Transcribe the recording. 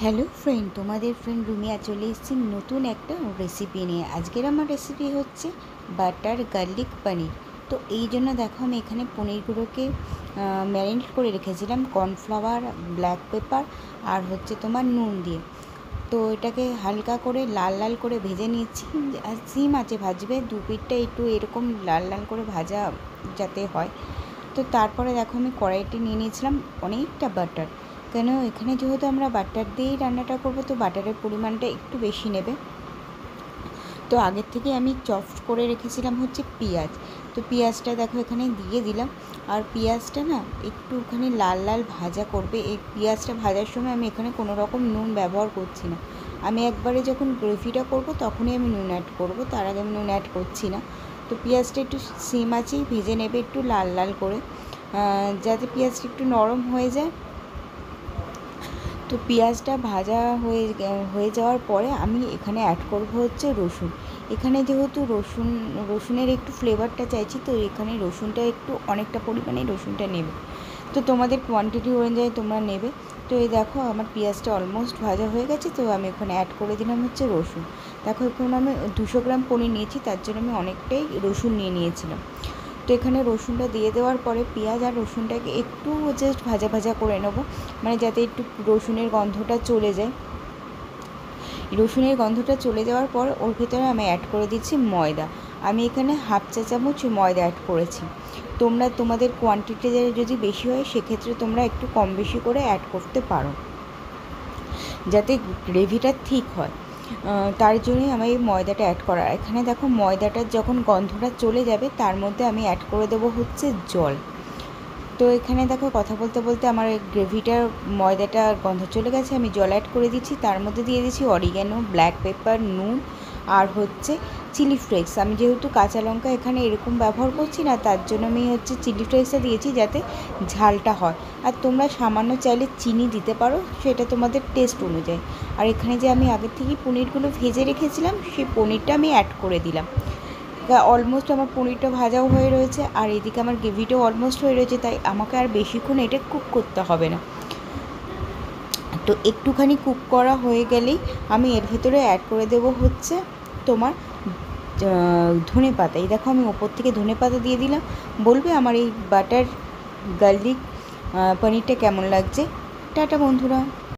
Hello friend, তোমাদের friend Rumiya চলে এসেছি নতুন একটা রেসিপি নিয়ে। আজকের আমার রেসিপি হচ্ছে বাটার গার্লিক পনির। তো এই জন্য দেখো আমি এখানে পনিরগুলোকে ম্যারিনেট করে রেখেছিলাম কর্নফ্লাওয়ার, ব্ল্যাক পেপার আর হচ্ছে তোমার নুন দিয়ে। তো এটাকে হালকা করে লাল লাল করে ভেজে নিয়েছি। আর সিম আছে ভাজবে, দু পিঠটা একটু এরকম লাল লাল করে ভাজা যাতে হয়। তো তারপরে দেখো আমি কড়াইতে নিয়ে নিয়েছিলাম অনেকটা বাটার, কেন এখানে যেহেতু আমরা বাটার দিয়েই রান্নাটা করবো, তো বাটারের পরিমাণটা একটু বেশি নেবে। তো আগের থেকে আমি চপ করে রেখেছিলাম হচ্ছে পেঁয়াজ। তো পেঁয়াজটা দেখো এখানে দিয়ে দিলাম। আর পেঁয়াজটা না একটুখানি লাল লাল ভাজা করবে। এই পেঁয়াজটা ভাজার সময় আমি এখানে কোনো রকম নুন ব্যবহার করছি না। আমি একবারে যখন গ্রেভিটা করব তখনই আমি নুন অ্যাড করব, তার আগে আমি নুন অ্যাড করছি না। তো পেঁয়াজটা একটু সিম আঁচেই ভেজে নেবে, একটু লাল লাল করে, যাতে পেঁয়াজটা একটু নরম হয়ে যায়। তো পেঁয়াজটা ভাজা হয়ে যাওয়ার পরে আমি এখানে অ্যাড করব হচ্ছে রসুন। এখানে যেহেতু রসুনের একটু ফ্লেভারটা চাইছি, তো এখানে রসুনটা একটু অনেকটা পরিমাণে রসুনটা নেবে। তো তোমাদের কোয়ান্টিটি অনুযায়ী তোমরা নেবে। তো এই দেখো আমার পেঁয়াজটা অলমোস্ট ভাজা হয়ে গেছে, তো আমি এখানে অ্যাড করে দিলাম হচ্ছে রসুন। দেখো এখন আমি 200 গ্রাম পনির নিয়েছি, তার জন্য আমি অনেকটাই রসুন নিয়েছিলাম। তো এখানে রসুনটা দিয়ে দেওয়ার পরে পেঁয়াজ আর রসুনটাকে একটু জাস্ট ভাজা ভাজা করে নেবো, মানে যাতে একটু রসুনের গন্ধটা চলে যায়। রসুনের গন্ধটা চলে যাওয়ার পর ওর ভিতরে আমি অ্যাড করে দিচ্ছি ময়দা। আমি এখানে হাফ চা চামচ ময়দা অ্যাড করেছি। তোমরা তোমাদের কোয়ান্টিটি যদি বেশি হয় সেক্ষেত্রে তোমরা একটু কম বেশি করে অ্যাড করতে পারো, যাতে গ্রেভিটা ঠিক হয়। তার জন্যই আমি এই ময়দাটা অ্যাড করা। এখানে দেখো ময়দাটার যখন গন্ধটা চলে যাবে তার মধ্যে আমি অ্যাড করে দেবো হচ্ছে জল। তো এখানে দেখো কথা বলতে বলতে আমার গ্রেভিটার ময়দাটা গন্ধ চলে গেছে, আমি জল অ্যাড করে দিচ্ছি। তার মধ্যে দিয়ে দিচ্ছি অরিগ্যানো, ব্ল্যাক পেপার, নুন আর হচ্ছে চিলি ফ্লেক্স। আমি যেহেতু কাঁচা লঙ্কা এখানে এরকম ব্যবহার করছি না, তার জন্য আমি হচ্ছে চিলি ফ্লেক্সটা দিয়েছি যাতে ঝালটা হয়। আর তোমরা সামান্য চাইলে চিনি দিতে পারো, সেটা তোমাদের টেস্ট অনুযায়ী। আর এখানে যে আমি আগের থেকেই পনিরগুলো ভেজে রেখেছিলাম, সেই পনিরটা আমি অ্যাড করে দিলাম। অলমোস্ট আমার পনিরটা ভাজাও হয়ে রয়েছে, আর এদিকে আমার গ্রেভিটাও অলমোস্ট হয়ে রয়েছে, তাই আমাকে আর বেশিক্ষণ এটা কুক করতে হবে না। তো একটুখানি কুক করা হয়ে গেলেই আমি এর ভেতরে অ্যাড করে দেবো হচ্ছে তোমার ধনে পাতা। এই দেখো আমি ওপর থেকে ধনে পাতা দিয়ে দিলাম। বলবে আমার এই বাটার গার্লিক পনিরটা কেমন লাগছে। টাটা বন্ধুরা।